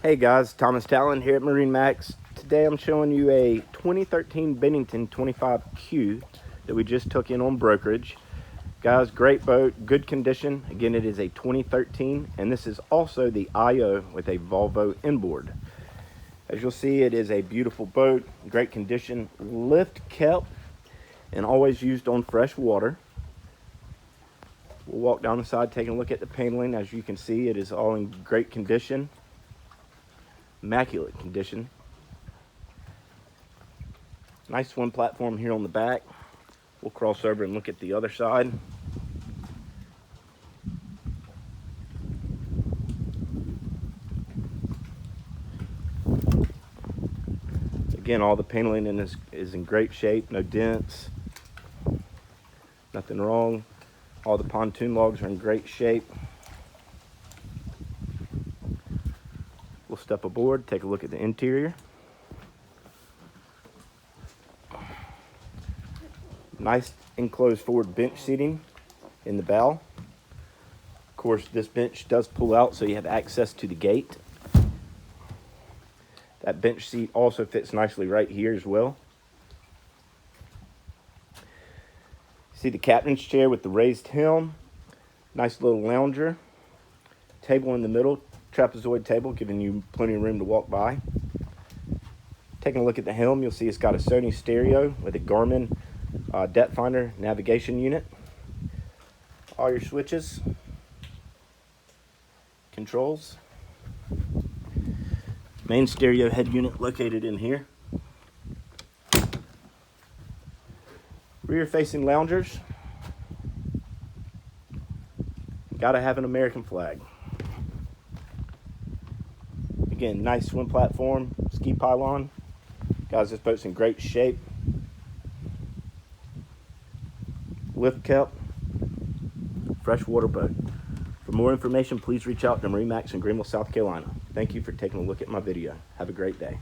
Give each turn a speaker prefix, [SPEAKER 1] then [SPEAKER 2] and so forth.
[SPEAKER 1] Hey guys, Thomas Tallon here at MarineMax. Today I'm showing you a 2013 Bennington 25Q that we just took in on brokerage. Guys, great boat, good condition. Again, it is a 2013, and this is also the IO with a Volvo inboard. As you'll see, it is a beautiful boat, great condition, lift kept, and always used on fresh water. We'll walk down the side, taking a look at the paneling. As you can see, it is all in great condition. Immaculate condition. Nice swim platform here on the back. We'll cross over and look at the other side. Again, all the paneling in this is in great shape, no dents, nothing wrong. All the pontoon logs are in great shape. We'll step aboard, take a look at the interior. Nice enclosed forward bench seating in the bow. Of course, this bench does pull out, so you have access to the gate. That bench seat also fits nicely right here as well. See the captain's chair with the raised helm. Nice little lounger. Table in the middle. Trapezoid table, giving you plenty of room to walk by. Taking a look at the helm, you'll see it's got a Sony stereo with a Garmin depth finder navigation unit. All your switches, controls. Main stereo head unit located in here. Rear facing loungers. Gotta have an American flag. Again, nice swim platform, ski pylon. Guys, this boat's in great shape. Lift kept, freshwater boat. For more information, please reach out to MarineMax in Greenville, South Carolina. Thank you for taking a look at my video. Have a great day.